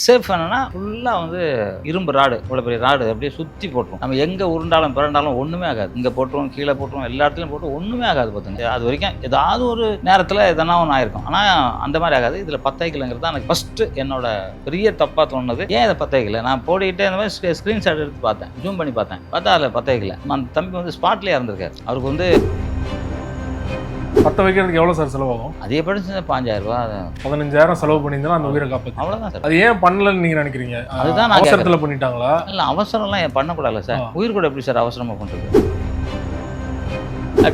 Safe என்னன்னா ஃபுல்லாக வந்து இரும்பு ராடு, இவ்வளோ பெரிய ராடு அப்படியே சுற்றி போட்டுரும். நம்ம எங்கே உருண்டாலும் பிறண்டாலும் ஒன்றுமே ஆகாது. இங்கே போட்டுருவோம், கீழே போட்டுருவோம், எல்லா இடத்துலையும் போட்டு ஒன்றுமே ஆகாது. பார்த்துங்க, அது வரைக்கும் ஏதாவது ஒரு நேரத்தில் எதனா ஒன்று ஆயிருக்கும். ஆனால் அந்த மாதிரி ஆகாது. இதில் 10 வைக்கலங்கிறது தான் எனக்கு ஃபஸ்ட்டு என்னோட பெரிய தப்பாக தோணுது. ஏன் இதை 10 வைக்கல? நான் போட்டுக்கிட்டே இந்த மாதிரி ஸ்க்ரீன்ஷாட் எடுத்து பார்த்தேன், ஜூம் பண்ணி பார்த்தா அதில் 10 வைக்கல. அந்த தம்பி வந்து ஸ்பாட்லேயே இறந்துருக்காரு. அவருக்கு வந்து 10 வைக்கிறதுக்கு எவ்வளோ சார் செலவாகும்? அதிகபட்சம் 5000 ரூபா, 15,000 செலவு பண்ணியிருந்தா அந்த உயிரை காப்பாற்று. அவ்வளோதான் சார். அது ஏன் பண்ணலன்னு நீங்கள் நினைக்கிறீங்க? அதுதான் நான் அவசரத்தில் பண்ணிட்டாங்களா? இல்லை, அவசரம்லாம் பண்ணக்கூடாதுல்ல சார். உயிர் கூட எப்படி சார் அவசரமாக பண்ணுறது?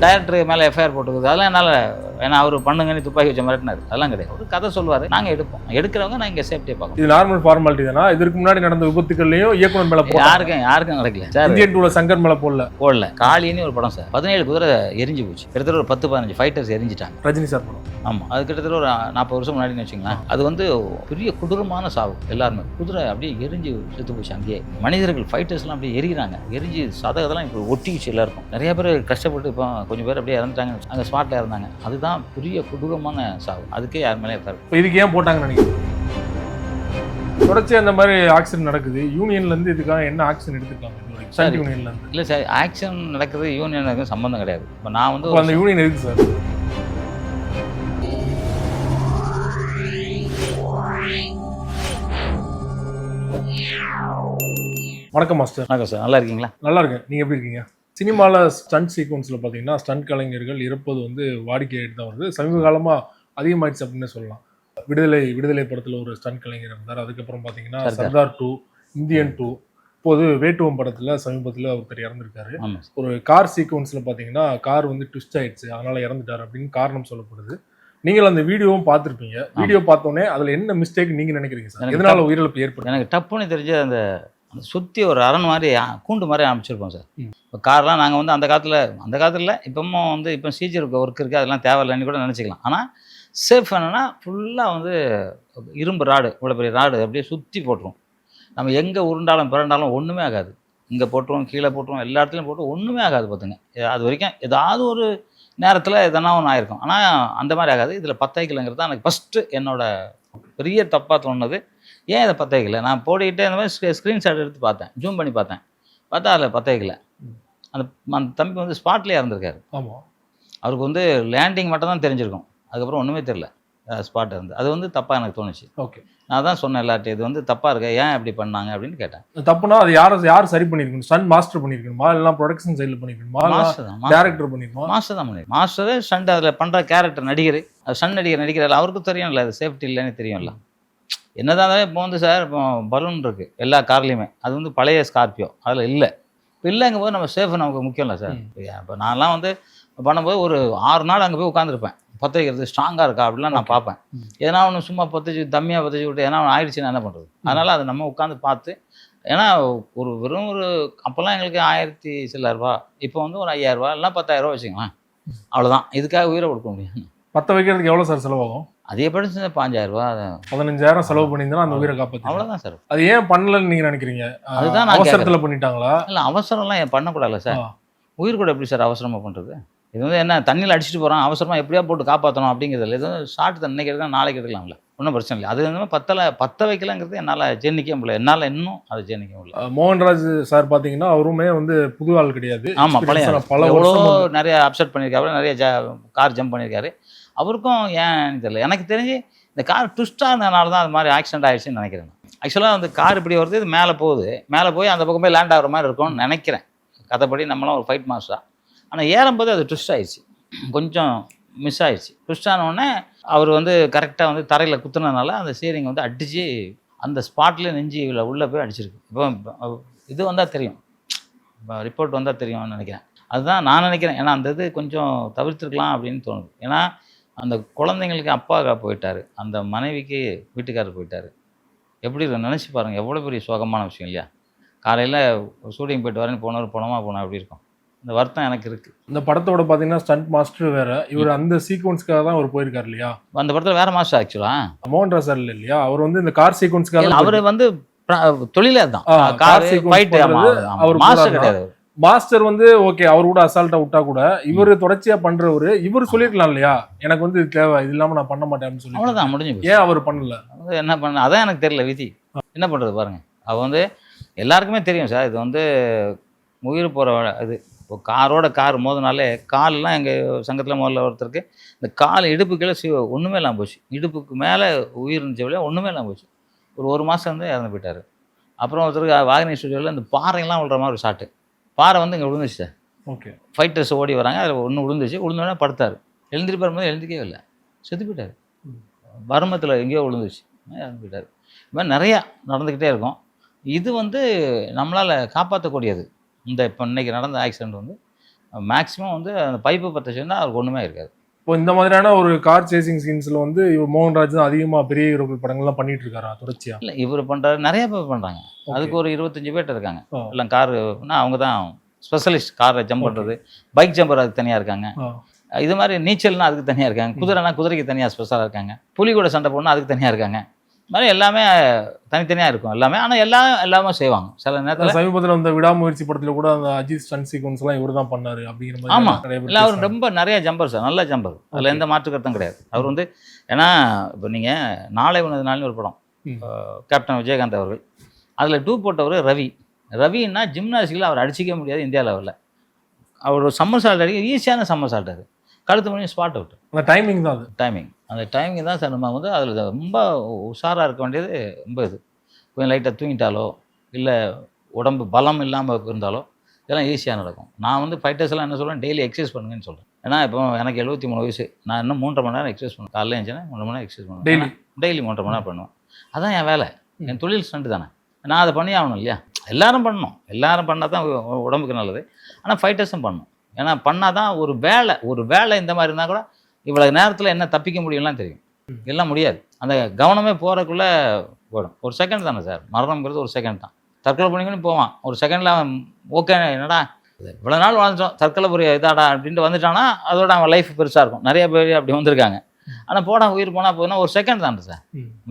டைரக்டர் மேலே எஃப்ஐஆர் போட்டுக்குது, அதெல்லாம் என்னால், ஏன்னா அவர் பண்ணுங்கன்னு துப்பாக்கி வச்ச மிரட்டினார். அதெல்லாம் கிடையாது. ஒரு கதை சொல்லுவார், நாங்கள் எடுப்போம். எடுக்கிறவங்க நான் இங்கே சேஃப்டியை பார்க்கணும். இது நார்மல் ஃபார்மாலிட்டி தானா? இதற்கு முன்னாடி நடந்த விபத்துக்கள்லையும் இயக்குனர் மேலே யாருக்கும் நடக்கல சார். இந்தியன் டூல சங்கர் மேலே போடல. காளின்னு ஒரு படம் சார், 17 குதிரை எரிஞ்சு போச்சு. கிட்டத்தட்ட ஒரு 10-15 ஃபைட்டர்ஸ் எரிஞ்சிட்டாங்க. ரஜினி சார் படம். ஆமாம், அது கிட்டத்தட்ட ஒரு 40 வருஷம் முன்னாடின்னு வச்சுங்களேன். அது வந்து பெரிய கொடூரமான சாவு. எல்லாருமே குதிரை அப்படியே எரிஞ்சு செத்து போச்சு. அங்கேயே மனிதர்கள் ஃபைட்டர்ஸ்லாம் அப்படியே எரிகிறாங்க. எரிஞ்சு சதகதெல்லாம் இப்போ ஒட்டிச்சு எல்லாருக்கும். நிறைய பேர் கஷ்டப்பட்டு இப்போ கொஞ்சம் பேர் அப்படியே இறந்துட்டாங்க, அங்கே ஸ்பாட்டில் இறந்தாங்க. அதுதான் பெரிய கொடூரமான சாவு. அதுக்கே யார் மேலே இருக்காரு. இப்போ இதுக்கு ஏன் போட்டாங்கன்னு நினைக்கிறேன். தொடர்ச்சி அந்த மாதிரி ஆக்சிடென்ட் நடக்குது. யூனியன்லேருந்து இதுக்காக என்ன ஆக்ஷன் எடுத்துருக்காங்க? சார் யூனியன்லேருந்து இல்லை சார், ஆக்ஷன் நடக்குது யூனியனுக்கு சம்மந்தம் கிடையாது. இப்போ நான் வந்து அந்த யூனியன் எதுக்கு சார்? வணக்கம் மாஸ்டர். வணக்கம் சார், நல்லா இருக்கீங்களா? நல்லா இருக்கேன். நீங்கள் எப்படி இருக்கீங்க? சினிமாவில் ஸ்டண்ட் சீக்வன்ஸில் பார்த்தீங்கன்னா ஸ்டண்ட் கலைஞர்கள் இறப்பது வந்து வாடிக்கையாகிட்டு தான் வருது. சமீப காலமாக அதிகமாகிடுச்சு அப்படின்னு சொல்லலாம். விடுதலை படத்தில் ஒரு ஸ்டண்ட் கலைஞர் இருந்தார். அதுக்கப்புறம் பார்த்தீங்கன்னா சர்தார் 2, இந்தியன் 2, இப்போது வேட்டுவம் படத்தில் சமீபத்தில் ஒருத்தர் இறந்துருக்காரு. ஒரு கார் சீக்வன்ஸில் பார்த்தீங்கன்னா கார் வந்து ட்விஸ்ட் ஆயிடுச்சு, அதனால் இறந்துட்டார் அப்படின்னு காரணம் சொல்லப்படுது. நீங்கள் அந்த வீடியோவும் பார்த்துருப்பீங்க. வீடியோ பார்த்தோன்னே அதில் என்ன மிஸ்டேக் நீங்கள் நினைக்கிறீங்க சார்? எதனால் உயிரிழப்பு ஏற்படும்? எனக்கு டப்புன்னு தெரிஞ்ச அந்த சுற்றி ஒரு அரண் மாதிரி கூண்டு மாதிரி அமைச்சிருப்போம் சார். இப்போ கார்லாம் நாங்கள் வந்து அந்த காலத்தில் இப்போவும் வந்து இப்போ சீஜர் ஒர்க் இருக்குது, அதெல்லாம் தேவையில்லைன்னு கூட நினச்சிக்கலாம். ஆனால் சேஃப் என்னென்னா ஃபுல்லாக வந்து இரும்பு ராடு, இவ்வளோ பெரிய ராடு அப்படியே சுற்றி போட்டுரும். நம்ம எங்கே உருண்டாலும் பிறண்டாலும் ஒன்றுமே ஆகாது. இங்கே போட்டுருவோம், கீழே போட்டுருவோம், எல்லா இடத்துலையும் போட்டு ஒன்றுமே ஆகாது. பார்த்துங்க, அது வரைக்கும் ஏதாவது ஒரு நேரத்தில் எதனா ஒன்று ஆயிருக்கும். ஆனால் அந்த மாதிரி ஆகாது. இதில் 10 வைக்கலங்கிறது தான் எனக்கு ஃபஸ்ட்டு என்னோட பெரிய தப்பாக தோணுது. ஏன் இதை 10 வைக்கல? நான் போட்டுக்கிட்டே இந்த மாதிரி ஸ்க்ரீன்ஷாட் எடுத்து பார்த்தேன், ஜூம் பண்ணி பார்த்தா அதில் 10 வைக்கல. அந்த தம்பி வந்து ஸ்பாட்லேயே இறந்துருக்காரு. ஆமாம், அவருக்கு வந்து லேண்டிங் மட்டும் தான் தெரிஞ்சிருக்கும், அதுக்கப்புறம் ஒன்றுமே தெரியல. ஸ்பாட் இருந்து அது வந்து தப்பாக எனக்கு தோணுச்சு. ஓகே, நான் தான் சொன்னேன் எல்லார்ட்டையும், இது வந்து தப்பாக இருக்கா, ஏன் இப்படி பண்ணாங்க அப்படின்னு கேட்டேன். தப்புனா அது யார் சரி பண்ணியிருக்கணும்? ஸ்டண்ட் மாஸ்டர் பண்ணியிருக்கணுமா, இல்லை ப்ரொடக்ஷன் சைடில் பண்ணியிருக்கணுமா, டேரக்டர் பண்ணியிருக்கணும்? மாஸ்டர் தான் பண்ணியிருக்கணும். மாஸ்டரு ஸ்டண்ட் அதில் பண்ணுற கேரக்டர் நடிகர், அது ஸ்டண்ட் நடிகர் அவருக்கும் தெரியும்ல, அது சேஃப்டி இல்லைன்னு தெரியும்ல. என்னதான் இப்போ வந்து சார், இப்போ பலூன் இருக்குது எல்லா கார்லேயுமே, அது வந்து பழைய ஸ்கார்பியோ, அதில் இல்லை. இப்போ இல்லைங்கும் போது நம்ம சேஃப் நமக்கு முக்கியம் இல்லை சார். இப்போ நான்லாம் வந்து பண்ணும்போது ஒரு 6 நாள் அங்கே போய் உட்காந்துருப்பேன். 10 வைக்கிறது ஸ்ட்ராங்காக இருக்கா அப்படிலாம் நான் பார்ப்பேன். எதனா ஒன்று சும்மா 10 தம்மியாக 10 விட்டு எதனா ஒன்று ஆயிடுச்சுன்னா என்ன பண்ணுறது? அதனால் அதை நம்ம உட்காந்து பார்த்து, ஏன்னா வெறும் ஒரு அப்போல்லாம் எங்களுக்கு 1000 சில்லற ரூபா, இப்போ வந்து ஒரு 5000 ரூபா இல்லைனா 10,000 ரூபா வச்சுக்கலாம், அவ்வளோதான். இதுக்காக உயிரை கொடுக்க முடியும். 10 வைக்கிறதுக்கு எவ்வளோ சார் செலவாகும்? அதிகபட்சம் 5000 ரூபா, 15,000 செலவு பண்ணியிருந்தா அந்த உயிரை காப்பாற்று. அவ்வளோதான் சார். அது ஏன் பண்ணலன்னு நீங்கள் நினைக்கிறீங்க? அதுதான் நான் அவசரத்தில் பண்ணிட்டாங்களா? இல்லை, அவசரம்லாம் பண்ணக்கூடாதுல்ல சார். உயிர் கூட எப்படி சார் அவசரமாக பண்ணுறது? இது வந்து என்ன, தண்ணியில் அடிச்சுட்டு போகிறான், அவசரமாக எப்படியா போட்டு காப்பாற்றணும் அப்படிங்கிறதுல எதுவும் ஷார்ட் தண்ணி கிடையாது, நாளைக்கு எடுக்கலாம்ல, ஒன்றும் பிரச்சனை இல்லை. அது வந்து 10 வைக்கலாங்கிறது என்னால் ஜீர்ணிக்க முடியல. என்னால் இன்னும் அதை ஜீர்ணிக்க முடியல. மோகன்ராஜ் சார் பார்த்தீங்கன்னா அவருமே வந்து புது ஆள் கிடையாது. ஆமாம், பல எவ்வளோ நிறைய அப்செட் பண்ணியிருக்காரு, நிறைய கார் ஜம்ப் பண்ணியிருக்காரு. அவருக்கும் ஏன்னு தெரியல. எனக்கு தெரிஞ்சு இந்த கார் ட்விஸ்டாக இருந்ததுனால தான் அது மாதிரி ஆக்சிடென்ட் ஆகிடுச்சுன்னு நினைக்கிறேன். ஆக்சுவலாக அந்த கார் இப்படி வருது, இது மேலே போகுது, மேலே போய் அந்த பக்கம் போய் லேண்ட் ஆகிற மாதிரி இருக்கும்னு நினைக்கிறேன். கதைப்படி நம்மளாம் ஒரு ஃபைட் மாஸ்டராக. ஆனால் ஏறும்போது அது ட்விஸ்ட் ஆகிடுச்சு, கொஞ்சம் மிஸ் ஆகிடுச்சு. ட்விஸ்ட் ஆனவுடனே அவர் வந்து கரெக்டாக வந்து தரையில் குத்துனதுனால அந்த ஸ்டீரிங் வந்து அடித்து அந்த ஸ்பாட்லேயே நெஞ்சு உள்ளே போய் அடிச்சிருக்கு. இப்போ இது வந்தால் தெரியும், இப்போ ரிப்போர்ட் வந்தால் தெரியும்னு நினைக்கிறேன். அதுதான் நான் நினைக்கிறேன். ஏன்னா அந்த இது கொஞ்சம் தவிர்த்துருக்கலாம் அப்படின்னு தோணுது. ஏன்னா அந்த குழந்தைங்களுக்கு அப்பா போயிட்டார், அந்த மனைவிக்கு வீட்டுக்காரர் போயிட்டார். எப்படி நினச்சி பாருங்கள், எவ்வளோ பெரிய சோகமான விஷயம் இல்லையா? காலையில் ஷூட்டிங் போயிட்டு வரேன்னு போனோமா எப்படி இருக்கும்? இந்த வருத்தம் எனக்கு இருக்குது. இந்த படத்தோட பார்த்தீங்கன்னா ஸ்டண்ட் மாஸ்டர் வேறு, இவர் அந்த சீக்வன்ஸ்க்காக தான் அவர் போயிருக்காரு இல்லையா? அந்த படத்தில் வேறு மாஸ்டர் ஆக்சுவலாக மோகன்ராஜ் சார் இல்லை இல்லையா? அவர் வந்து இந்த கார் சீக்வன்ஸ்க்காக, அவர் வந்து தொழிலே தான் கார் ஃபைட், அவர் மாஸ்டர் கிடையாது. மாஸ்டர் வந்து ஓகே, அவர் கூட அசால்ட்டா விட்டா கூட இவர் தொடர்ச்சியா பண்றவரு, இவர் சொல்லிருக்கலாம் இல்லையா, எனக்கு வந்து இது தேவை, இது இல்லாம நான் பண்ண மாட்டேன் அப்படின்னு சொல்லி. அவ்வளவுதான், முடிஞ்சு. ஏன் அவர் பண்ணல? என்ன பண்ண, அதான் எனக்கு தெரியல விதி. என்ன பண்ணுறது பாருங்கள். அவள் வந்து எல்லாருக்குமே தெரியும் சார், இது வந்து உயிர் போகிற இது. இப்போ கார் மோதினாலே கால்லாம் எங்கள் சங்கத்தில் முதல்ல ஒருத்தருக்கு இந்த கால் இடுப்பு கீழே ஒன்றுமே இல்லாமல் போச்சு. இடுப்புக்கு மேலே உயிர் இருந்துச்சு வழியாக ஒன்றுமே இல்லாமல் போச்சு. ஒரு மாதம் வந்து இறந்து போயிட்டார். அப்புறம் ஒருத்தருக்கு வாகினி ஸ்டுடியோவில் இந்த பாறையெல்லாம் விழுற மாதிரி ஒரு ஷாட்டு. பாறை வந்து இங்கே விழுந்துச்சு சார். ஓகே. ஃபைட்டர்ஸ் ஓடி வராங்க, அதில் ஒன்று விழுந்துச்சு. விழுந்தோடனே படுத்தார். எழுந்திரிப்பு வரும்போது எழுந்திரிக்கவே இல்லை, செத்து போயிட்டார். வருமத்தில் எங்கேயோ விழுந்துச்சு, இறந்து போயிட்டார். இது மாதிரி நிறையா நடந்துக்கிட்டே இருக்கும். இது வந்து நம்மளால் காப்பாற்றக்கூடியது. இப்போ இன்றைக்கி நடந்த ஆக்சிடெண்ட் வந்து மேக்ஸிமம் வந்து அந்த பைப்பு பற்றிச்சுன்னா அவருக்கு ஒன்றுமே இருக்காது. இப்போ இந்த மாதிரியான ஒரு கார் சேசிங் சீன்ஸில் வந்து இவர் மோகன்ராஜ் தான் அதிகமாக பெரிய ஹீரோக்கள் படங்கள்லாம் பண்ணிட்டு இருக்காரா தொடர்ச்சியா? இல்லை, இவர் பண்ணுறாரு, நிறைய பேர் பண்ணுறாங்க. அதுக்கு ஒரு 25 பேர் இருக்காங்க. எல்லாம் காருன்னா அவங்க தான் ஸ்பெஷலிஸ்ட். காரை ஜம்ப் பண்ணுறது, பைக் ஜம்பர் அதுக்கு தனியாக இருக்காங்க. இது மாதிரி நீச்சல்னா அதுக்கு தனியாக இருக்காங்க. குதிரைனா குதிரைக்கு தனியாக ஸ்பெஷலாக இருக்காங்க. புலி கூட சண்டை போடணும் அதுக்கு தனியாக இருக்காங்க. இது மாதிரி எல்லாமே தனித்தனியாக இருக்கும் எல்லாமே. ஆனால் எல்லாமே செய்வாங்க. சில நேரத்தில் சமீபத்தில் அந்த விடாமுயற்சி படத்தில் கூட அந்த அஜித் ஸ்டன்ட் சீக்வன்ஸ்லாம் இவர் தான் பண்ணார் அப்படிங்கிற மாதிரி. ஆமாம், இல்லை அவர் ரொம்ப நிறைய ஜம்பர் சார், நல்ல ஜம்பர். அதில் எந்த மாற்று கருத்தும் கிடையாது. அவர் வந்து ஏன்னா இப்போ நீங்கள் நாளை உனது நாள்னு ஒரு படம், கேப்டன் விஜயகாந்த் அவர்கள், அதில் 2 போட்டவர் ரவின்னா ஜிம்னாஸ்டிக்கில் அவர் அடிச்சிக்க முடியாது இந்தியா லெவலில். அவர் ஒரு சம்மர் சால்ட் அடிக்க ஈஸியான சம்மர் சால்ட், அது கழுத்து மணி ஸ்பாட் அவுட். அந்த டைமிங் தான், அந்த டைமிங் தான் சார். நம்ம வந்து அதில் ரொம்ப உஷாராக இருக்க வேண்டியது. ரொம்ப இது கொஞ்சம் லைட்டாக தூங்கிட்டாலோ இல்லை உடம்பு பலம் இல்லாமல் இருந்தாலோ இதெல்லாம் ஈஸியாக நடக்கும். நான் வந்து ஃபைட்டர்ஸ் எல்லாம் என்ன சொல்கிறேன், டெய்லி எக்ஸசைஸ் பண்ணுங்கன்னு சொல்கிறேன். ஏன்னா இப்போ எனக்கு 73 வயசு, நான் இன்னும் 3.5 மணி நேரம் எக்ஸசைஸ் பண்ணுவேன். காலையில் எழுந்தினா 3 மணி நேரம் எக்ஸசைஸ் பண்ணுவேன். டெய்லி 3.5 மணி நேரம் பண்ணுவேன். அதான் என் வேலை, என் தொழில் ஸ்டண்ட் தானே. நான் அதை பண்ணி ஆகணும் இல்லையா? எல்லாரும் பண்ணணும், எல்லாரும் பண்ணால் தான் உடம்புக்கு நல்லது. ஆனால் ஃபைட்டர்ஸும் பண்ணணும். ஏன்னா பண்ணால் தான் ஒரு வேலை இந்த மாதிரி இருந்தால் கூட இவ்வளோ நேரத்தில் என்ன தப்பிக்க முடியும்லாம் தெரியும். எல்லாம் முடியாது. அந்த கவனமே போகிறக்குள்ளே போயிடும். ஒரு செகண்ட் தானே சார், மரணம்ங்கிறது ஒரு செகண்ட் தான். தற்கொலை பண்ணிக்கணும் போவான், ஒரு செகண்டில் அவன் ஓகே என்னடா இவ்வளோ நாள் வாழ்ந்துட்டோம் தற்கொலை புரிய இதாடா அப்படின்ட்டு வந்துட்டான்னா அதோட அவன் லைஃப் பெருசாக இருக்கும். நிறைய பேர் அப்படி வந்திருக்காங்க. ஆனால் உயிர் போனால் போதுன்னா ஒரு செகண்ட் தானே சார்.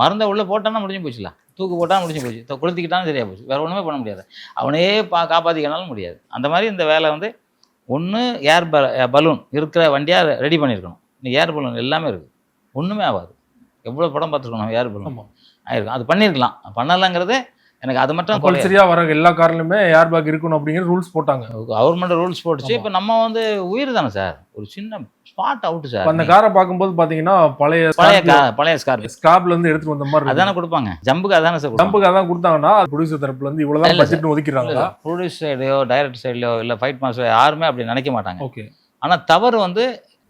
மருந்தை உள்ளே போட்டான்னா முடிஞ்சு போச்சுல, தூக்கு போட்டால் முடிஞ்சு போச்சு, கொளுத்திக்கிட்டாலும் சரியாக போச்சு, வேறு ஒன்றுமே பண்ண முடியாது. அவனே காப்பாற்றிக்கனாலும் முடியாது. அந்த மாதிரி இந்த வேலை வந்து ஒன்று ஏர் பலூன் இருக்கிற வண்டியாக ரெடி பண்ணியிருக்கணும். இன்னைக்கு ஏர் பலூன் எல்லாமே இருக்குது, ஒன்றுமே ஆகாது. எவ்வளோ படம் பார்த்துருக்கோம் நம்ம ஏர் பலூன் ஆயிருக்கும். அது பண்ணியிருக்கலாம், பண்ணலாங்கிறது எனக்கு அது மட்டும் சரியாக வர எல்லா கார்லையுமே ஏர் பேக் இருக்கணும் அப்படிங்கிற ரூல்ஸ் போட்டாங்க. கவர்மெண்ட் ரூல்ஸ் போட்டுச்சு. இப்போ நம்ம வந்து உயிர் தானே சார், ஒரு சின்ன ஸ்பாட் அவுட் சார். அந்த காரை பார்க்கும்போது பார்த்தீங்கன்னா பழைய ஸ்கார்ப்ல இருந்து எடுத்துட்டு வந்த மாதிரி அதானே கொடுப்பாங்க. ஜம்புக்கு அதானே சார், ஜம்புக்கு அதான் கொடுத்தாங்கன்னா ப்ரொடியூசர் தரப்புல இருந்து இவ்வளோதான் பட்ஜெட் ஒதுக்கிறாங்க. ப்ரொடியூசர் சைட்லையோ டைரக்டர் சைட்லையோ இல்லை ஃபைட் மாஸ்டர் யாருமே அப்படி நினைக்க மாட்டாங்க. ஓகே. ஆனால் தவறு வந்து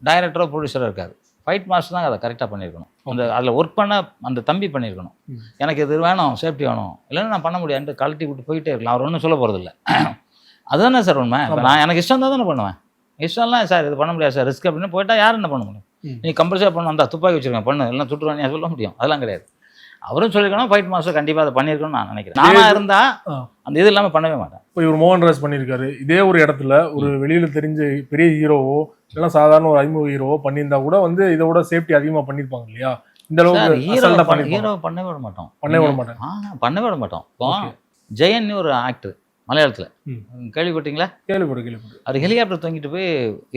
டைரக்டரோ ப்ரொடியூசரோ இருக்காது, ஃபைட் மாஸ்டர் தான் அதை கரெக்டாக பண்ணியிருக்கணும். அதில் ஒர்க் பண்ண அந்த தம்பி பண்ணியிருக்கணும். எனக்கு இது வேணும், சேஃப்டி வேணும், இல்லைன்னா நான் பண்ண முடியாது கழட்டி விட்டு போயிட்டே இருக்கலாம். அவர் ஒன்றும் சொல்ல போகிறதில்ல. அதுதானே சார் உண்மை. இப்போ நான் எனக்கு இஷ்டம் தான் தானே பண்ணுவேன். இஷ்டம்லாம் சார் இது பண்ண முடியாது சார், ரிஸ்க் அப்படின்னு போயிட்டா யார் என்ன பண்ண முடியும்? நீ கம்பல்சரி பண்ண வந்தால் துப்பாக்கி வச்சுருக்கேன் பண்ணு, எல்லாம் சுட்டுருவானு சொல்ல முடியும்? அதெல்லாம் கிடையாது. அவரும் சொல்லியிருக்கணும், ஃபைட் மாஸ்டர் கண்டிப்பாக அதை பண்ணியிருக்கணும்னு நான் நினைக்கிறேன். நானாக இருந்தால் அந்த இது இல்லாமல் பண்ணவே மாட்டேன். இப்போ இவர் மோகன்ராஜ் பண்ணியிருக்காரு, இதே ஒரு இடத்துல ஒரு வெளியில் தெரிஞ்ச பெரிய ஹீரோவோ இல்லைன்னா சாதாரண ஒரு அறிமுக ஹீரோவோ பண்ணியிருந்தா கூட வந்து இதை விட சேஃப்டி அதிகமாக பண்ணியிருப்பாங்க இல்லையா? இந்த அளவுக்கு ஹீரோ பண்ணவே விட மாட்டோம். பண்ணவே விட மாட்டோம். இப்போ ஜெயன் ஒரு ஆக்டர் மலையாளத்தில் கேள்விப்பட்டீங்களா? கேள்விப்பட்டு அவர் ஹெலிகாப்டர் தூங்கிட்டு போய்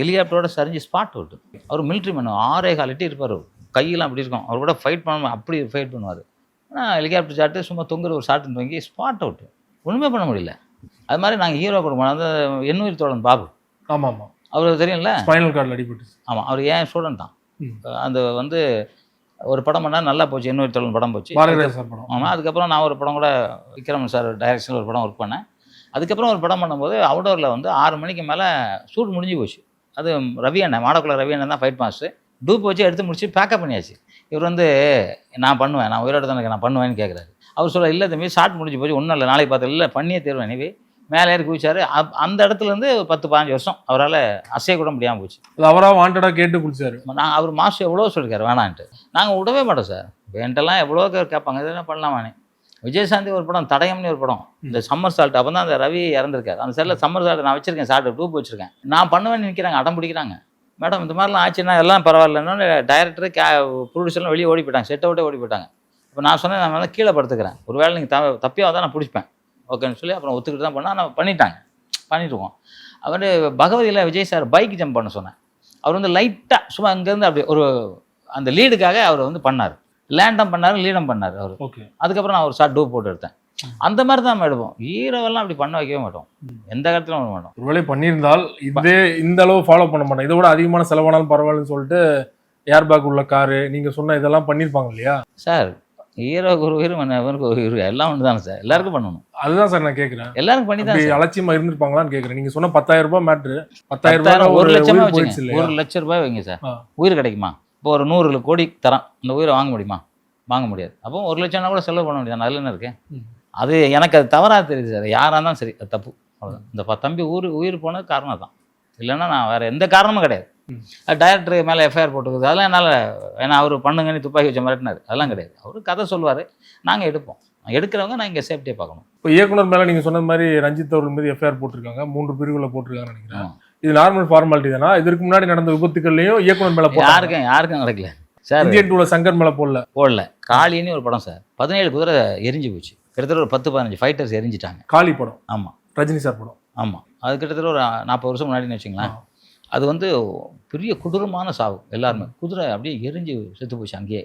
ஹெலிகாப்டரோட சரிஞ்சு ஸ்பாட் அவுட். அவர் மிலிட்ரி மேன், 6.25 அடி இருப்பார், கையெல்லாம் அப்படி இருக்கும். அவர் கூட ஃபைட் பண்ண அப்படி ஃபைட் பண்ணுவார். ஆனால் ஹெலிகாப்டர் ஷாட்டு சும்மா தொங்குற ஒரு ஷாட்டுன்னு தூங்கி ஸ்பாட் அவுட், ஒன்றுமே பண்ண முடியல. அது மாதிரி நாங்கள் ஹீரோ கொடுப்போம். அந்த எண்ணுயிர் தோழன் பாபு, ஆமாம் அவருக்கு தெரியும்ல, ஸ்பைனல் கார்டில் அடிபட்டு. ஆமாம், அவர் ஏன் ஸ்டூடெண்ட் தான். அந்த வந்து ஒரு படம் பண்ணால் நல்லா போச்சு, எண்ணுயிர் தோழன் படம் போச்சு. ஆமாம். அதுக்கப்புறம் நான் ஒரு படம் கூட விக்ரம் சார் டைரக்ஷனில் ஒரு படம் ஒர்க் பண்ணேன். அதுக்கப்புறம் ஒரு படம் பண்ணும்போது அவுடோரில் வந்து 6 மணிக்கு மேலே ஷூட் முடிஞ்சு போச்சு. அது ரவி அண்ணன், மாடக்குள்ள ரவி அண்ணன் தான் ஃபைட் மாஸ்டர். டூப் வச்சு எடுத்து முடிச்சு பேக்கப் பண்ணியாச்சு. இவர் வந்து நான் பண்ணுவேன், நான் உயிரோட தான் நான் பண்ணுவேன்னு கேட்குறாரு. அவர் சொல்ல இல்லை தம்பி ஷார்ட் முடிஞ்சு போச்சு, ஒன்றும் இல்லை நாளைக்கு பார்த்து இல்லை பண்ணியே தருவேன். எனவே மேலே ஏறி குதிச்சாரு. அந்த இடத்துலேருந்து 10-15 வருஷம் அவரால் அசைய கூட முடியாமல் போச்சு. அவராக வாண்டடாக கேட்டு குடிச்சாரு. அவர் மாஸ்டர் எவ்வளோ சொல்லியிருக்காரு வேணான்ட்டு. நாங்கள் விடவே மாட்டோம் சார். என்கிட்டலாம் எவ்வளோ கேட்பாங்க, இதெல்லாம் பண்ணலாமானே. விஜயசாந்தி ஒரு படம், தடயம்னு ஒரு படம், இந்த சம்மர் சால்ட். அப்போ தான் அந்த ரவி இறந்துருக்காரு. அந்த சைடில் சம்மர் சால்ட் நான் வச்சிருக்கேன், சால்ட் டூப் வச்சிருக்கேன். நான் பண்ணுவேன்னு நிற்கிறாங்க, அடம் பிடிக்கிறாங்க. மேடம் இந்த மாதிரிலாம் ஆச்சுன்னா எல்லாம் பரவாயில்லன்னு டைரக்டரு ப்ரொடியூசர்லாம் வெளியே ஓடி போயிட்டாங்க, செட்டை விட்டே ஓடி போயிட்டாங்க. இப்போ நான் சொன்னேன், நான் வந்து கீழே படுத்துக்கிறேன், ஒரு வேளை நீங்கள் தப்பியாக தான் நான் பிடிப்பேன் ஓகேன்னு சொல்லி அப்புறம் ஒத்துக்கிட்டு தான் பண்ணால். நான் பண்ணிட்டுருக்கோம். அவர் பகவதியில் விஜய் சார் பைக் ஜம்ப் பண்ண சொன்னேன். அவர் வந்து லைட்டாக சும்மா அங்கேருந்து அப்படி ஒரு அந்த லீடுக்காக அவர் வந்து பண்ணார். லேண்டம் பண்ணாரு, லீடம் பண்ணார் அவர். ஓகே. அதுக்கப்புறம் நான் ஒரு ஷார்ட் டூப் போட்டு எடுத்தேன். அந்த மாதிரி தான் நம்ம எடுப்போம். ஹீரோவெல்லாம் அப்படி பண்ண வைக்கவே மாட்டோம், எந்த இடத்துலையும் பண்ண மாட்டோம். ஒருவேளை பண்ணியிருந்தால் இந்த அளவு ஃபாலோ பண்ண மாட்டோம், இதை விட அதிகமான செலவானாலும் பரவாயில்லன்னு சொல்லிட்டு ஏர் பேக் உள்ள காரு நீங்க சொன்ன இதெல்லாம் பண்ணியிருப்பாங்க இல்லையா சார்? ஹீரோக்கு ஒரு உயிர், மன்னவனுக்கு ஒரு உயிர், எல்லாம் ஒன்று தானே சார், எல்லாருக்கும் பண்ணணும். அதுதான் சார் நான் கேட்குறேன், எல்லாருக்கும் பண்ணி தான் அலட்சியமா இருந்திருப்பாங்களான்னு கேட்குறேன். நீங்க சொன்ன 10,000 ரூபாய் மேட்ரு, 10,000 ரூபாய் ஒரு லட்சமா வச்சுங்க, இல்லையா? 1 லட்சம் ரூபாய் வைங்க சார், உயிர் கிடைக்குமா? இப்போ ஒரு 100 கோடி தரான், இந்த உயிரை வாங்க முடியுமா? வாங்க முடியாது. அப்போ 1 லட்சம்னா கூட செலவு பண்ண முடியாது, அதில் என்ன இருக்கு? அது எனக்கு அது தவறாக தெரியுது சார், யாராக இருந்தாலும் சரி அது தப்பு, அவ்வளோதான். இந்த தம்பி உயிர் போனது காரணம் தான், இல்லைன்னா நான் வேறு எந்த காரணமும் கிடையாது. டைரக்டர் மேலே எஃப்ஐஆர் போட்டுக்குது, அதெல்லாம் என்னால், ஏன்னா அவர் பண்ணுங்கன்னு துப்பாக்கி வச்ச மிரட்டினார், அதெல்லாம் கிடையாது. அவர் கதை சொல்லுவார், நாங்கள் எடுப்போம். எடுக்கிறவங்க நான் இங்கே சேஃப்டியாக பார்க்கணும். இப்போ இயக்குனர் மேலே நீங்கள் சொன்ன மாதிரி ரஞ்சித் அவர்கள் மீது எஃப்ஐஆர் போட்டிருக்காங்க, 3 பிரிவுகளை போட்டிருக்காங்கன்னு நினைக்கிறேன். இது நார்மல் ஃபார்மாலிட்டி தானா? இதற்கு முன்னாடி நடந்த விபத்துக்கள்லையும் இயக்குனர் மேலே யாருக்கும் நடக்கல சார். இந்தியன் டூல சங்கர் மேலே போடல. காளின்னு ஒரு படம் சார், 17 குதிரை எரிஞ்சு போச்சு, கிட்டத்தட்ட ஒரு 10-15 ஃபைட்டர்ஸ் எரிஞ்சிட்டாங்க. காளி படம்? ஆமாம், ரஜினி சார் படம். ஆமாம், அது கிட்டத்தட்ட ஒரு 40 வருஷம் முன்னாடின்னு வச்சுங்களேன். அது வந்து பெரிய கொடூரமான சாவு. எல்லாருமே குதிரை அப்படியே எரிஞ்சு செத்து போச்சு அங்கேயே.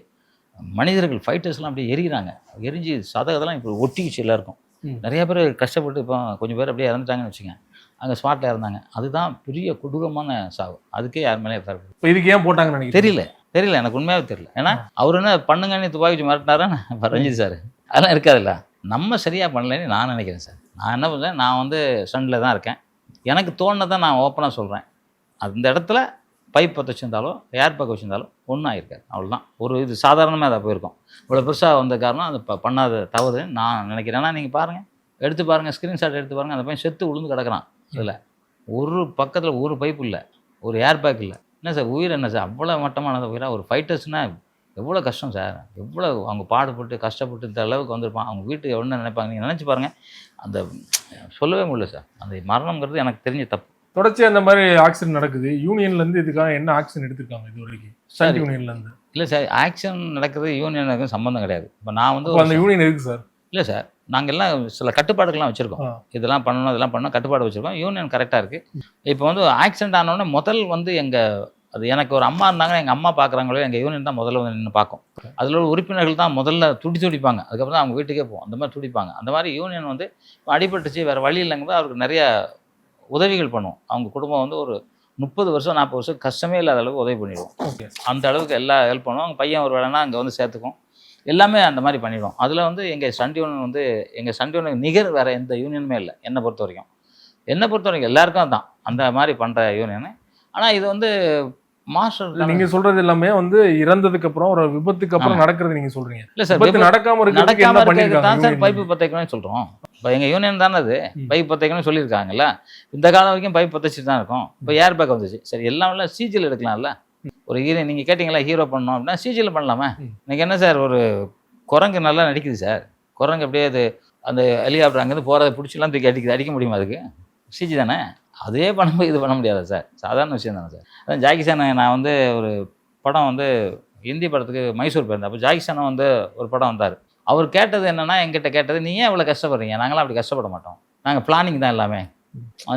மனிதர்கள் ஃபைட்டர்ஸ்லாம் அப்படியே எரிகிறாங்க, எரிஞ்சு சதகதெல்லாம் இப்போ ஒட்டிக்கிச்சு எல்லாருக்கும். நிறைய பேர் கஷ்டப்பட்டு இப்போ கொஞ்சம் பேர் அப்படியே இறந்துட்டாங்கன்னு வச்சுங்க, அங்கே ஸ்பாட்டில் இறந்தாங்க. அதுதான் பெரிய கொடூரமான சாவு, அதுக்கே யார் மேலே எஃப்ஐஆர். இப்போ இதுக்கு ஏன் போட்டாங்கன்னு நினைக்கிறேன். தெரியல எனக்கு உண்மையாகவே தெரியல. ஏன்னா அவர் என்ன பண்ணுங்கன்னு துப்பாக்கி வச்சு மிரட்டினாரா ரஞ்சித் சார்? அதெல்லாம் இருக்காதுல்ல. நம்ம சரியாக பண்ணலன்னு நான் நினைக்கிறேன் சார். நான் என்ன பண்ணுறேன், நான் வந்து ஸ்டண்டில் தான் இருக்கேன், எனக்கு தோணுதான் நான் ஓப்பனாக சொல்கிறேன். அந்த இடத்துல பைப் பற்ற வச்சுருந்தாலும் ஏர் பேக் வச்சுருந்தாலும் ஒன்றும் ஆகிருக்காது, அவ்வளோதான். ஒரு இது சாதாரணமாக அதை போயிருக்கோம். இவ்வளோ பெருசாக வந்த காரணம் அது பண்ணாத தவறுன்னு நான் நினைக்கிறேன். ஏன்னா நீங்கள் பாருங்கள், எடுத்து பாருங்கள், ஸ்க்ரீன்ஷாட் எடுத்து பாருங்கள், அந்த பையன் செத்து விழுந்து கிடக்குறான். இதில் ஒரு பக்கத்தில் ஒரு பைப் இல்லை, ஒரு ஏர் பேக் இல்லை. என்ன சார் உயிர், என்ன சார் அவ்வளோ மட்டமானது உயிராக? ஒரு ஃபைட்டர்ஸ்னால் எவ்வளோ கஷ்டம் சார், எவ்வளோ அவங்க பாடுபட்டு கஷ்டப்பட்டு இந்த அளவுக்கு வந்திருப்பான். அவங்க வீட்டுக்கு என்ன நினைப்பாங்க நீங்கள் நினச்சி பாருங்கள். அந்த சொல்லவே முடியல சார், அந்த மரணங்கிறது எனக்கு தெரிஞ்ச தப்பு. தொடர்ச்சி அந்த மாதிரி ஆக்சிடென்ட் நடக்குது. யூனியன்லேருந்து இதுக்காக என்ன ஆக்ஷன் எடுத்திருக்காங்க இது வரைக்கும்? ஸ்டண்ட் யூனியன்லேருந்து இல்லை சார், ஆக்ஷன் நடக்குது யூனியனுக்கும் சம்மந்தம் கிடையாது. இப்போ நான் வந்து அந்த யூனியன் இருக்கு சார். இல்லை சார், நாங்கள் எல்லாம் சில கட்டுப்பாடுகள்லாம் வச்சுருக்கோம், இதெல்லாம் பண்ணணும் இதெல்லாம் பண்ணணும் கட்டுப்பாடு வச்சுருக்கோம். யூனியன் கரெக்டாக இருக்குது. இப்போ வந்து ஆக்சிடென்ட் ஆனோடனே முதல் வந்து அது எனக்கு ஒரு அம்மா இருந்தாங்க, எங்கள் அம்மா பார்க்குறாங்களோ எங்கள் யூனியன் தான் முதல்ல வந்து நின்று பார்க்கும். அதில் உள்ள உறுப்பினர்கள் தான் முதல்ல துடிப்பாங்க, அதுக்கப்புறம் தான் அவங்க வீட்டுக்கே போகும், அந்த மாதிரி துடிப்பாங்க. அந்த மாதிரி யூனியன் வந்து அடிபட்டுச்சு, வேறு வழி இல்லைங்க, அவருக்கு நிறைய உதவிகள் பண்ணுவோம். அவங்க குடும்பம் வந்து ஒரு 30 வருஷம் 40 வருஷம் கஷ்டமே இல்லாத அளவுக்கு உதவி பண்ணிடுவோம். அந்த அளவுக்கு எல்லா ஹெல்ப் பண்ணுவோம். அவங்க பையன் ஒரு வேலைனா அங்கே வந்து சேர்த்துக்கும், எல்லாமே அந்த மாதிரி பண்ணிவிடுவோம். அதில் வந்து எங்கள் ஸ்டண்ட் யூனியன் வந்து எங்கள் ஸ்டண்ட் யூனியன் நிகர் வேறு எந்த யூனியனுமே இல்லை என்னை பொறுத்த வரைக்கும். எல்லாருக்கும் தான் அந்த மாதிரி பண்ணுற யூனியனு. ஆனால் இது வந்து மாஸ்டர் நீங்க சொல்றது எல்லாமே வந்து இறந்ததுக்கு அப்புறம் ஒரு விபத்துக்கு அப்புறம் நடக்கிறது நீங்க சொல்றீங்க. இல்ல சார், நடக்காம இருக்கிறது தான் சார் பைப்பு பத்தைக்கணும்னு சொல்றோம். இப்போ எங்க யூனியன் தானே அது பைப் பத்தைக்கணும்னு சொல்லியிருக்காங்கல்ல. இந்த காலம் வரைக்கும் பைப் பத்தைச்சிட்டு தான் இருக்கும். இப்போ ஏர் பேக் வந்துச்சு, சரி எல்லாம் சிஜியில் எடுக்கலாம்ல. ஒரு ஹீரோ நீங்க கேட்டீங்களா, ஹீரோ பண்ணணும் அப்படின்னா சிஜியில் பண்ணலாமா? இன்னைக்கு என்ன சார், ஒரு குரங்கு நல்லா நடிக்குது சார், குரங்கு அப்படியே அது அந்த ஹெலிகாப்டர் அங்கேருந்து போகிறத பிடிச்சிலாம் தூக்கி அடிக்க முடியுமா? அதுக்கு சிஜி தானே. அதே பண்ணும்போது இது பண்ண முடியாது சார், சாதாரண விஷயம் தானே சார். அதான் ஜாக்கி சான், நான் வந்து ஒரு படம் வந்து ஹிந்தி படத்துக்கு மைசூர் போயிருந்தேன். அப்போ ஜாக்கி சான் வந்து ஒரு படம் வந்தார். அவர் கேட்டது என்னென்னா, எங்கிட்ட கேட்டது, நீ ஏன் இவ்வளோ கஷ்டப்படுறீங்க? நாங்களாம் அப்படி கஷ்டப்பட மாட்டோம், நாங்கள் பிளானிங் தான் எல்லாமே.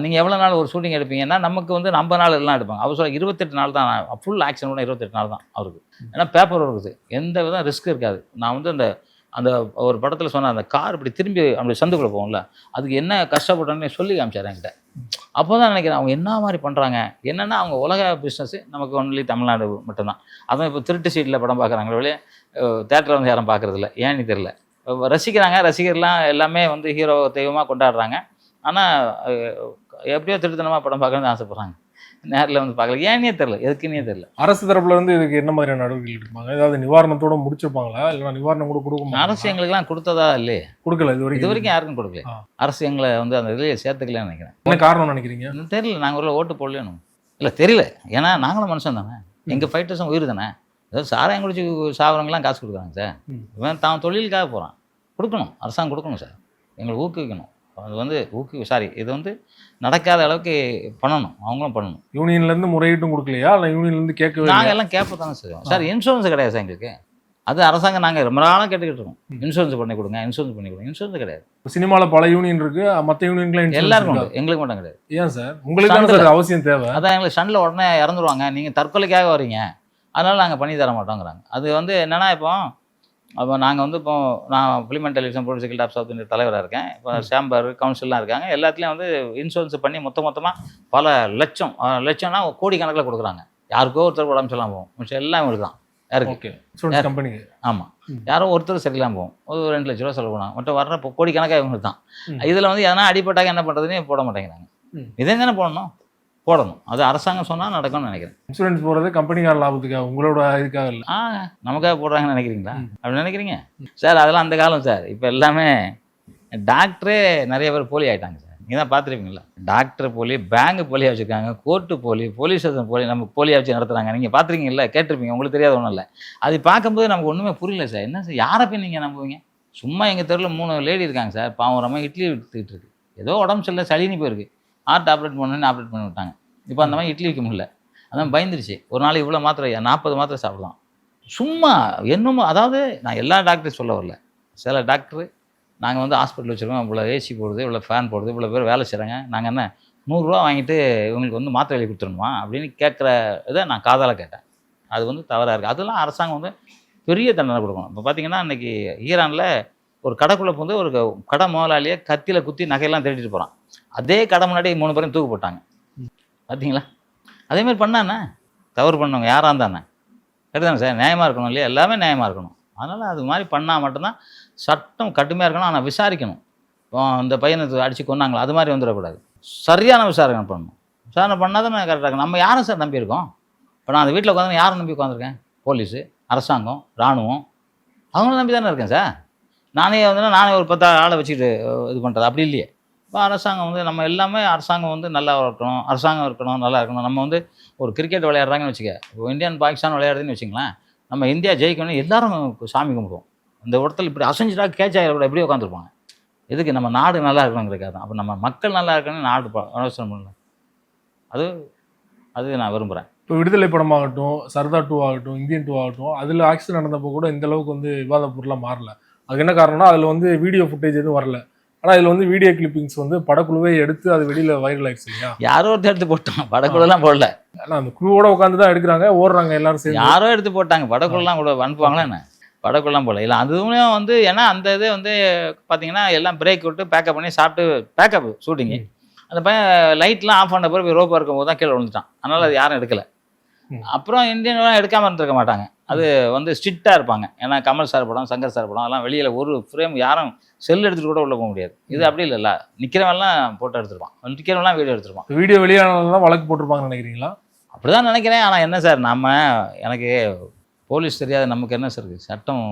நீங்கள் எவ்வளோ நாள் ஒரு ஷூட்டிங் எடுப்பீங்கன்னா, நமக்கு வந்து 50 நாள் எல்லாம் எடுப்பாங்க. அவர் சொல்ல 28 நாள் தான், ஃபுல் ஆக்ஷன் கூட 28 நாள் தான் அவருக்கு. ஏன்னா பேப்பர் இருக்குது, எந்த விதம் ரிஸ்க் இருக்காது. நான் வந்து அந்த ஒரு படத்தில் சொன்ன அந்த கார் இப்படி திரும்பி அப்படி சந்துக்குள்ளே போகும்ல, அதுக்கு என்ன கஷ்டப்பட்டோன்னு சொல்லி காமிச்சார் என்கிட்ட. அப்போ தான் நினைக்கிறேன் அவங்க என்ன மாதிரி பண்ணுறாங்க. என்னென்னா அவங்க உலக பிஸ்னஸ், நமக்கு ஒன்லி தமிழ்நாடு மட்டும்தான். அதுவும் இப்போ திருட்டு சீட்டில் படம் பார்க்குறாங்களே வெளியே, தேட்டரில் வந்து யாரும் பார்க்குறதில்ல, ஏன்னு தெரியல. ரசிக்கிறாங்க, ரசிகர்லாம் எல்லாமே வந்து ஹீரோ தெய்வமாக கொண்டாடுறாங்க. ஆனால் எப்படியோ திருத்தனமாக படம் பார்க்கணுன்னு ஆசைப்பட்றாங்க, நேரில் வந்து பார்க்கல, ஏன்னே தெரியல, எதுக்குன்னே தெரியல. அரசு தரப்புல இருந்து இதுக்கு என்ன மாதிரியான நடவடிக்கை எடுப்பாங்க? ஏதாவது நிவாரணத்தோட முடிச்சிருப்பாங்களா, இல்லைன்னா நிவாரணம் கூட கொடுக்கும்? அரசு எங்களுக்குலாம் கொடுத்ததா இல்லையே, கொடுக்கல இது வரைக்கும் யாருக்கும் கொடுக்கல. அரசு எங்களை வந்து அந்த இதிலேயே சேர்த்துக்கலன்னு நினைக்கிறேன். என்ன காரணம் நினைக்கிறீங்க? தெரியல, நாங்கள் ஒரு ஓட்டு போடலணும், இல்லை தெரியல. ஏன்னா நாங்களும் மனுஷன் தானே, எங்கள் ஃபைட்டர்ஸும் உயிர் தானே. ஏதாவது சாராயம் குடிச்சு சாவரங்களாம் காசு கொடுக்குறாங்க சார். இவன் தான் தொழிலுக்காக போகிறான், கொடுக்கணும், அரசாங்கம் கொடுக்கணும் சார், எங்களை ஊக்குவிக்கணும். அது வந்து இது வந்து நடக்காத அளவுக்கு பண்ணணும், அவங்களும் பண்ணணும். யூனியன்லேருந்து முறையீட்டும் கொடுக்கலையா, இல்லை யூனியன்லேருந்து கேட்கவே? நாங்கள் எல்லாம் கேட்ப தானே செய்வோம் சார். இன்சூரன்ஸ் கிடையாது சார் எங்களுக்கு. அது அரசாங்கம் நாங்கள் ரொம்ப நாளாக கேட்டுக்கிட்டு இருக்கோம், இன்சூரன்ஸ் பண்ணி கொடுங்க, இன்சூரன்ஸ் கிடையாது. சினிமாவில் பல யூனியன் இருக்கு, மற்ற யூனியன்லாம் எல்லாருக்கும் உண்டு, எங்களுக்கு மட்டும் கிடையாது. ஏன் சார், உங்களுக்கு அவசியம் தேவை? அதான் எங்களுக்கு ஸ்டண்டில் உடனே இறந்துருவாங்க, நீங்கள் தற்கொலைக்காக வரீங்க, அதனால நாங்கள் பண்ணி தர மாட்டோங்கிறாங்க. அது வந்து என்னன்னா, இப்போ அப்போ நாங்கள் வந்து இப்போ நான் film and television producer guild of South India தலைவராக இருக்கேன். இப்போ சேம்பர் கவுன்சில்லாம் இருக்காங்க. எல்லாத்துலேயும் வந்து இன்சூரன்ஸ் பண்ணி மொத்தமாக பல லட்சம்னா கோடிக்கணக்கில் கொடுக்குறாங்க. யாருக்கோ ஒருத்தர் உடம்பு சரியில்லாமல் போகும், மிச்சம் எல்லாம் இவங்களுக்கு தான். யாருக்கு? ஓகே, இன்சூரன்ஸ் கம்பெனிக்கு. ஆமாம், யாரோ ஒருத்தர் சரியில்லாமல் போகும், ஒரு 2 லட்ச ரூபா செலவு பண்ணுவாங்க, மட்டும் வர்ற கோடிக்கணக்காக இவங்களுக்கு தான். இதில் வந்து எதனா அடிப்பட்டாக என்ன பண்ணுறதுன்னு போட மாட்டேங்கிறாங்க. இதே தானே போடணும். அது அரசாங்கம் சொன்னால் நடக்கும்னு நினைக்கிறேன். இன்சூரன்ஸ் போடுறது கம்பெனிக்கார லாபத்துக்காக, உங்களோட இதுக்காக இல்லை. நமக்காக போடுறாங்கன்னு நினைக்கிறீங்களா? அப்படி நினைக்கிறீங்க சார்? அதெல்லாம் அந்த காலம் சார். இப்போ எல்லாமே டாக்டரே நிறைய பேர் போலி ஆகிட்டாங்க சார். நீங்கள் தான் பார்த்துருப்பீங்களா? டாக்டர் போலி, பேங்க் போலியாக வச்சுருக்காங்க, கோர்ட்டு போலி, போலீஸ் ஸ்டேஷன் போலி, நம்ம போலியாக வச்சு நடத்துகிறாங்க. நீங்கள் பார்த்துருக்கீங்களா? கேட்டிருப்பீங்க, உங்களுக்கு தெரியாத ஒன்றும் இல்லை. அது பார்க்கும்போது நமக்கு ஒன்றுமே புரியல சார். என்ன சார், யாரை போய் நீங்கள் நம்புவீங்க? சும்மா எங்கள் தெருவில் 3 லேடி இருக்காங்க சார், பாவம் ரொம்ப இட்லி விற்றுக்கிட்டு இருக்கு. ஏதோ உடம்பு சரியில்லை, சளினி போயிருக்கு, ஹார்ட் ஆப்ரேட் பண்ணணுன்னு ஆப்ரேட் பண்ணி விட்டாங்க. இப்போ அந்த மாதிரி இட்லி வைக்க முடியல, அதான் பயந்துருச்சு. ஒரு நாளைக்கு இவ்வளோ மாத்திரை, 40 மாத்திரை சாப்பிடலாம். சும்மா என்னமோ, அதாவது நான் எல்லா டாக்டரையும் சொல்ல வரல. சில டாக்டரு நாங்கள் வந்து ஹாஸ்பிட்டல் வச்சுருக்கோம், இவ்வளோ ஏசி போடுது, இவ்வளோ ஃபேன் போடுது, இவ்வளோ பேர் வேலை செய்கிறாங்க, நாங்கள் என்ன 100 ரூபா வாங்கிட்டு இவங்களுக்கு வந்து மாத்திரை எழுதி கொடுத்துடணுமா அப்படின்னு கேட்குற இதை நான் காதால் கேட்டேன். அது வந்து தவறாக இருக்குது. அதெல்லாம் அரசாங்கம் வந்து பெரிய தண்டனை கொடுக்கணும். இப்போ பார்த்தீங்கன்னா இன்றைக்கி ஈரானில் ஒரு கடைக்குள்ளே வந்து ஒரு கடை முதலாளியை கத்தியில் குத்தி நகையெல்லாம் தேடிட்டு போகிறான். அதே கடை முன்னாடி 3 பேரும் தூக்கு போட்டாங்க. பார்த்தீங்களா? அதேமாதிரி பண்ணானே, தவறு பண்ணவங்க யாராக இருந்தானே கரெக்டானே சார்? நியாயமாக இருக்கணும் இல்லையா? எல்லாமே நியாயமாக இருக்கணும். அதனால் அது மாதிரி பண்ணால் மட்டும்தான் சட்டம் கடுமையாக இருக்கணும். ஆனால் விசாரிக்கணும். இந்த பையனை அடித்து கொண்டாங்களா, அது மாதிரி வந்துடக்கூடாது. சரியான விசாரணை பண்ணணும். விசாரணை பண்ணால் தான் கரெக்டாக இருக்கும். நம்ம யாரை சார் நம்பியிருக்கோம்? இப்போ நான் அந்த வீட்டில் உட்காந்து யாரை நம்பி உட்காந்துருக்கேன்? போலீஸு, அரசாங்கம், இராணுவம், அவங்கள நம்பி தானே இருக்கேன் சார். நானே ஒரு 10 ஆளை வச்சுக்கிட்டு இது பண்ணுறது அப்படி இல்லையே. இப்போ அரசாங்கம் வந்து நம்ம எல்லாமே அரசாங்கம் வந்து நல்லா இருக்கணும், அரசாங்கம் இருக்கணும், நல்லா இருக்கணும். நம்ம வந்து ஒரு கிரிக்கெட் விளையாடுறாங்கன்னு வச்சுக்க, இப்போ இந்தியன் பாகிஸ்தான் விளையாடுதுன்னு வச்சுங்களேன், நம்ம இந்தியா ஜெயிக்கணும் எல்லாரும் சாமி கும்பிடுவோம். இந்த இடத்துல இப்படி அசைஞ்சிட்டா கேட்ச் ஆகிடக்கூட எப்படியே உட்காந்துருப்பாங்க. எதுக்கு? நம்ம நாடு நல்லா இருக்கணுங்கிறதுக்காக தான். அப்போ நம்ம மக்கள் நல்லா இருக்கணும்னு நாடு அவசரம் பண்ணல. அது நான் விரும்புகிறேன். இப்போ விடுதலை படமாகட்டும், சர்தார் 2 ஆகட்டும், இந்தியன் 2 ஆகட்டும், அதில் ஆக்சிடென்ட் நடந்தப்போ கூட இந்த அளவுக்கு வந்து விவாத பொருளாக மாறல. அதுக்கு என்ன காரணம்னா, அதில் வந்து வீடியோ ஃபுட்டேஜ் எதுவும் வரல. ஆனால் இதில் வந்து வீடியோ கிளிப்பிங்ஸ் வந்து படக்குழுவே எடுத்து அது வெளியில் வைரல் ஆயிடுச்சு இல்லையா? யாரோ ஒருத்தர் எடுத்து போட்டாங்க, படக்குழுலாம் போடல. ஆனால் அந்த குழுவோட உட்காந்து தான் எடுக்கிறாங்க, ஓடுறாங்க எல்லாரும் சேர்ந்து. யாரோ எடுத்து போட்டாங்க, படக்குழுலாம் கூட அனுப்புவாங்களா என்ன? படக்குழுலாம் போடல. இல்லை, அதுவுமே வந்து ஏன்னா அந்த இது வந்து பார்த்தீங்கன்னா எல்லாம் பிரேக் விட்டு பேக்கப் பண்ணி சாப்பிட்டு பேக்கப் ஷூட்டிங்கு. அந்த பையன் லைட்லாம் ஆஃப் பண்ண பிறகு ரோப்பாக இருக்கும்போது தான் கீழே விழுந்துட்டான். அதனால் அது யாரும் எடுக்கலை. அப்புறம் இந்தியன்லாம் எடுக்காமல் இருந்திருக்க மாட்டாங்க. அது வந்து ஸ்ட்ரிக்டாக இருப்பாங்க. ஏன்னா கமல் சார் படம், சங்கர் சார் படம் அதெல்லாம் வெளியில் ஒரு ஃப்ரேம் யாரும் செல் எடுத்துகிட்டு கூட உள்ளே போக முடியாது. இது அப்படி இல்லைல்ல, நிற்கிறவெல்லாம் ஃபோட்டோ எடுத்துருப்பான், நிற்கிறவெல்லாம் வீடியோ எடுத்துருப்பான். வீடியோ வெளியானதான் வழக்கு போட்டிருப்பாங்கன்னு நினைக்கிறீங்களா? அப்படி தான் நினைக்கிறேன். ஆனால் என்ன சார், எனக்கு போலீஸ் தெரியாது, நமக்கு என்ன சார் இருக்குது, சட்டம்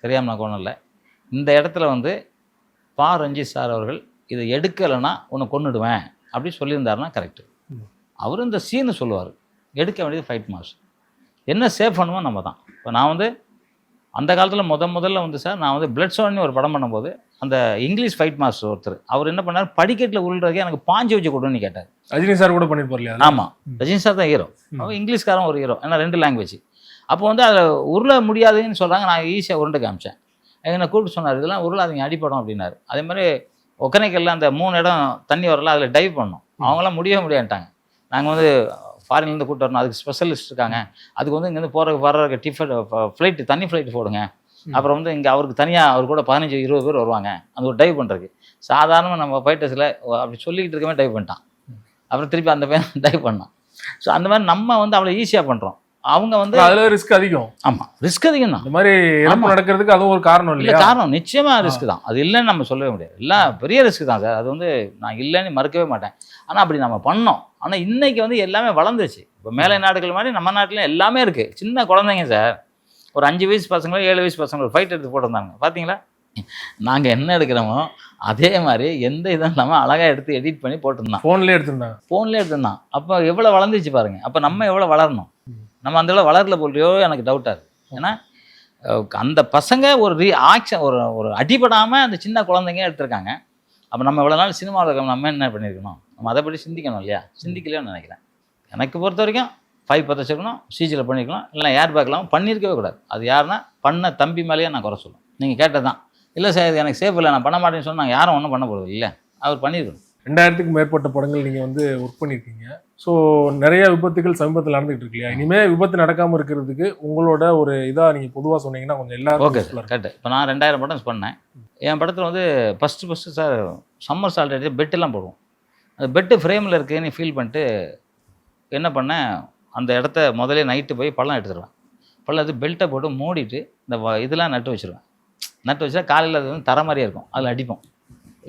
தெரியாமல் நான் ஒன்றும் இல்லை. இந்த இடத்துல வந்து பா. ரஞ்சித் சார் அவர்கள் இதை எடுக்கலைன்னா உன்னை கொன்னுடுவேன் அப்படி சொல்லியிருந்தாருன்னா கரெக்டு. அவர் இந்த சீனு சொல்லுவார், எடுக்க வேண்டியது ஃபைட் மாஸ், என்ன சேஃப் பண்ணுவோம் நம்ம தான். இப்போ நான் வந்து அந்த காலத்தில் முதல்ல வந்து சார் நான் வந்து பிளட் ஷோன்னு ஒரு படம் பண்ணும்போது அந்த இங்கிலீஷ் ஃபைட் மாஸ்டர் ஒருத்தர் அவர் என்ன பண்ணார், படிக்கட்டில் உருள்றதுக்கு எனக்கு பாஞ்சு வச்சு கொடுன்னு கேட்டார். ரஜினி சார் கூட பண்ணியிருப்பார் இல்லையா? ஆமாம், ரஜினி சார் தான் ஹீரோ, அவர் இங்கிலீஷ்காரன் ஒரு ஹீரோ, ஏன்னா 2 லாங்குவேஜ். அப்போ வந்து அதில் உருள முடியாதுன்னு சொல்கிறாங்க, நான் ஈஸியாக உருண்டு காமிச்சேன். என்னை கூப்பிட்டு சொன்னார், இதெல்லாம் உருளாதீங்க அடிப்படும் அப்படின்னாரு. அதே மாதிரி ஒகேனக்கல்ல அந்த 3 இடம் தண்ணி வரல, அதில் டைவ் பண்ணோம், அவங்களாம் முடியவே முடியாட்டாங்க. நாங்கள் வந்து ஃபாரின்லேருந்து கூப்பிட்டு வரணும், அதுக்கு ஸ்பெஷலிஸ்ட் இருக்காங்க, அதுக்கு வந்து இங்கேருந்து வர்றதுக்கு ஃப்ளைட்டு தண்ணி ஃப்ளைட்டு போடுங்க. அப்புறம் வந்து இங்கே அவருக்கு தனியாக அவர் கூட 15-20 பேர் வருவாங்க அந்த ஒரு டைவ் பண்ணுறதுக்கு. சாதாரணமாக நம்ம ஃபைட்டர்ஸில் அப்படி சொல்லிக்கிட்டு இருக்கவே டைவ் பண்ணிட்டான். அப்புறம் திருப்பி அந்த பையன் டைவ் பண்ணான். ஸோ அந்த மாதிரி நம்ம வந்து அவ்வளோ ஈஸியாக பண்ணுறோம், அவங்க வந்து அதில் ரிஸ்க் அதிகம். ஆமாம், ரிஸ்க் அதிகம் தான். இந்த மாதிரி இறப்பு நடக்கிறதுக்கு அதுவும் ஒரு காரணம் இல்லை? காரணம் நிச்சயமாக ரிஸ்க் தான், அது இல்லைன்னு நம்ம சொல்லவே முடியாது. எல்லாம் பெரிய ரிஸ்க் தான் சார், அது வந்து நான் இல்லைன்னு மறுக்கவே மாட்டேன். ஆனால் அப்படி நம்ம பண்ணோம். ஆனால் இன்றைக்கி வந்து எல்லாமே வளர்ந்துருச்சு. இப்போ மேலை நாடுகள் மாதிரி நம்ம நாட்டிலையும் எல்லாமே இருக்குது. சின்ன குழந்தைங்க சார், ஒரு 5 வயசு பசங்களோ 7 வயசு பசங்களோ ஃபைட் எடுத்து போட்டிருந்தாங்க பார்த்தீங்களா? நாங்கள் என்ன எடுக்கிறோமோ அதே மாதிரி எந்த இதுவும் இல்லாமல் அழகாக எடுத்து எடிட் பண்ணி போட்டிருந்தான், ஃபோன்லேயே எடுத்திருந்தான். அப்போ எவ்வளோ வளர்ந்துச்சு பாருங்கள். அப்போ நம்ம எவ்வளோ வளரணும், நம்ம அந்த அளவு வளரல போலியோ எனக்கு டவுட்டாக இருக்குது. ஏன்னா அந்த பசங்க ஒரு ஆக்ஷன் ஒரு அடிபடாமல் அந்த சின்ன குழந்தைங்க எடுத்திருக்காங்க. அப்போ நம்ம இவ்வளோ நாள் சினிமாவில் இருக்க நம்ம என்ன பண்ணியிருக்கணும், நம்ம அதை பற்றி சிந்திக்கணும் இல்லையா? சிந்திக்கலையோன்னு நினைக்கிறேன். எனக்கு பொறுத்த வரைக்கும் 5 வச்சுருக்கணும், சிஜியில் பண்ணியிருக்கலாம், இல்லைனா ஏர் பேக்லாம் பண்ணியிருக்கவே கூடாது. அது யாருன்னா பண்ண தம்பி மேலேயே நான் குறை சொல்லுவேன். நீங்கள் கேட்டது தான், இல்லை சார் இது எனக்கு சேஃப் இல்லை நான் பண்ண மாட்டேன்னு சொன்னால் நாங்கள் யாரும் ஒன்றும் பண்ண போகிறது இல்லை, அவர் பண்ணியிருக்கணும். 2000க்கும் மேற்பட்ட படங்கள் நீங்கள் வந்து ஒர்க் பண்ணியிருக்கீங்க. ஸோ நிறைய விபத்துகள் சமீபத்தில் நடந்துகிட்டு இருக்கு இல்லையா? இனிமேல் விபத்து நடக்காமல் இருக்கிறதுக்கு உங்களோட ஒரு இதாக நீங்கள் பொதுவாக சொன்னீங்கன்னா கொஞ்சம் ஓகே எல்லாருக்கும் சார் கரெக்ட். இப்போ நான் 2000 படம் பண்ணேன். என் படத்தில் வந்து ஃபஸ்ட்டு சார் சம்மர் சால்ட் பெட்டெல்லாம் போடுவோம். அந்த பெட்டு ஃப்ரேமில் இருக்குன்னு ஃபீல் பண்ணிட்டு என்ன பண்ணேன், அந்த இடத்த முதலே நைட்டு போய் பள்ளம் எடுத்துருவேன். பள்ளம் எடுத்து பெல்ட்டை போட்டு மூடிட்டு இந்த இதெல்லாம் நட்டு வச்சுருவேன். நட்டு வச்சா காலையில் அது வந்து தர மாதிரியே இருக்கும். அதில் அடிப்போம்,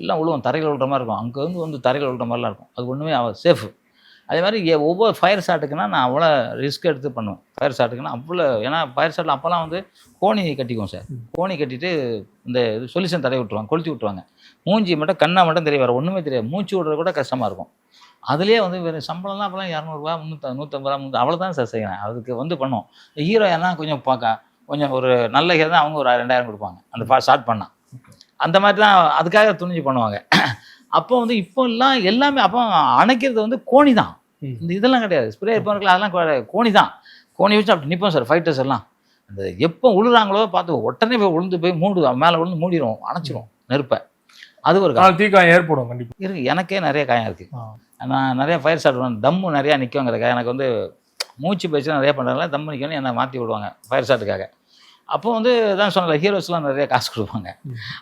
எல்லாம் விழுவோம், தரையில் விழுற மாதிரி இருக்கும். அங்கே வந்து தரையில் விழுற மாதிரிலாம் இருக்கும். அது ஒன்றுமே சேஃபு. அதே மாதிரி ஒவ்வொரு ஃபயர் ஷாட்டுக்குன்னா நான் அவ்வளோ ரிஸ்க் எடுத்து பண்ணுவேன். ஃபயர் ஷாட்டுக்குன்னா அவ்வளோ, ஏன்னா ஃபயர் ஷாட்டில் அப்போல்லாம் வந்து கோணி கட்டிக்குவோம் சார். கோணி கட்டிட்டு இந்த சொல்யூஷன் தடவி விட்டுருவாங்க, கொளுத்தி விட்டுருவாங்க. மூஞ்சி மட்டும் கண்ணா மட்டும் தெரிய வர ஒன்றுமே தெரியாது. மூச்சு விடுறது கூட கஷ்டமாக இருக்கும். அதுலேயே வந்து வேறு சம்பளம்லாம் அப்போலாம் 200 150 அவ்வளோதான் சார் செய்வேன். அதுக்கு வந்து பண்ணுவோம். ஹீரோ ஏன்னா கொஞ்சம் ஒரு நல்ல ஹீரோ தான், அவங்க ஒரு 2000 கொடுப்பாங்க அந்த ஷார்ட் பண்ணால். அந்த மாதிரி தான் அதுக்காக துணிஞ்சு பண்ணுவாங்க. அப்போ வந்து இப்போல்லாம் எல்லாமே அப்போ அணைக்கிறது வந்து கோணி தான். இந்த இதெல்லாம் கிடையாது, ஸ்ப்ரே இருப்பாங்களா அதெல்லாம் கோணி தான். கோணி வச்சு அப்படி நிற்போம் சார் ஃபைட்டர்ஸ் எல்லாம். அந்த எப்போ விழுறாங்களோ பார்த்து உடனே போய் விழுந்து போய் மேலே விழுந்து மூடிடும், அணைச்சிரும் நெருப்பை. அது ஒரு தீக்காயம் ஏற்படும் கண்டிப்பாக இருக்குது. எனக்கே நிறைய காயம் இருக்குது. நான் நிறைய ஃபயர் ஷாட் தம்மு நிறையா நிற்குங்கிறக்காக எனக்கு வந்து மூச்சு பயிற்சி நிறைய பண்ணுறதுனால தம்மு நிற்கணும் என்னை மாற்றி விடுவாங்க ஃபயர் ஷாட்டுக்காக. அப்போ வந்து தான் சொன்னல ஹீரோஸ்லாம் நிறைய காசு கொடுப்பாங்க.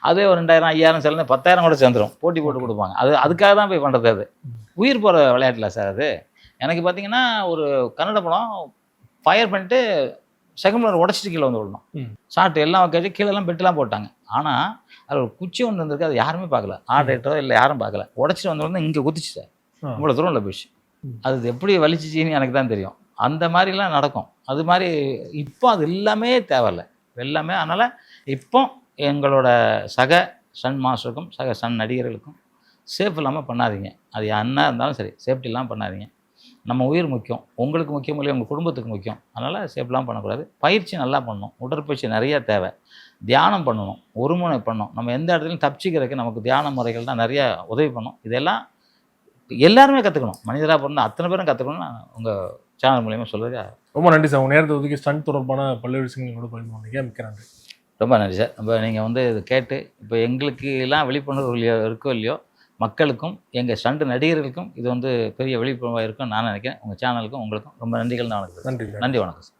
அதே ஒரு 2000 5000 சில 10,000 கூட சேர்ந்துடும், போட்டி போட்டு கொடுப்பாங்க. அதுக்காக தான் போய் பண்ணுறது. அது உயிர் போகிற விளையாட்டில் சார். அது எனக்கு பார்த்தீங்கன்னா ஒரு கன்னட படம் ஃபயர் பண்ணிட்டு செகண்ட் ஃப்ளோர் உடச்சிட்டு கீழே வந்து விடணும். ஷார்ட் எல்லாம் கழிச்சு கீழெல்லாம் பெட்டெல்லாம் போட்டாங்க. ஆனால் அது ஒரு குச்சி ஒன்று இருந்திருக்கு, அது யாருமே பார்க்கல. ஆர்டரேட்டரோ இல்லை யாரும் பார்க்கல. உடச்சிட்டு வந்து இங்கே குதிச்சு சார், இவ்வளோ தூரம் இல்லை போயிடுச்சு. அது எப்படி வலிச்சிச்சின்னு எனக்கு தான் தெரியும். அந்த மாதிரிலாம் நடக்கும். அது மாதிரி இப்போ அது எல்லாமே தேவையில்லை, எல்லாமே. அதனால் இப்போ எங்களோட சக ஸ்டன் மாஸ்டருக்கும் சக ஸ்டன் நடிகர்களுக்கும் சேஃப் இல்லாமல் பண்ணாதீங்க. அது என்ன இருந்தாலும் சரி, சேஃப்டி இல்லாமல் பண்ணாதீங்க. நம்ம உயிர் முக்கியம், உங்களுக்கு முக்கியம் இல்லை, உங்கள் குடும்பத்துக்கு முக்கியம். அதனால் சேஃப்லாம் பண்ணக்கூடாது. பயிற்சி நல்லா பண்ணணும், உடற்பயிற்சி நிறையா தேவை. தியானம் பண்ணணும், ஒருமுனை பண்ணணும். நம்ம எந்த இடத்துலையும் தப்பிச்சிக்கிறதுக்கு நமக்கு தியான முறைகள் தான் நிறையா உதவி பண்ணும். இதெல்லாம் எல்லாருமே கற்றுக்கணும். மனிதராக பிறந்த அத்தனை பேரும் கற்றுக்கணும்னு நான் உங்கள் சேனல் மூலியமாக சொல்லுறது. ரொம்ப நன்றி சார். உங்கள் நேரத்தை ஒதுக்கி ஸ்டண்ட் தொடர்பான பல்வேறு விஷயங்களோட பகிர்ந்து கொண்டீங்க. மிக்க நன்றி. ரொம்ப நன்றி சார். இப்போ நீங்கள் வந்து இது கேட்டு இப்போ எங்களுக்கு எல்லாம் விழிப்புணர்வு இருக்கோ இல்லையோ, மக்களுக்கும் எங்கள் ஸ்டண்ட் நடிகர்களுக்கும் இது வந்து பெரிய விழிப்புணர்வாக இருக்கும்னு நான் நினைக்கிறேன். உங்கள் சேனலுக்கும் உங்களுக்கும் ரொம்ப நன்றிகள். நான் நன்றி. நன்றி, வணக்கம் சார்.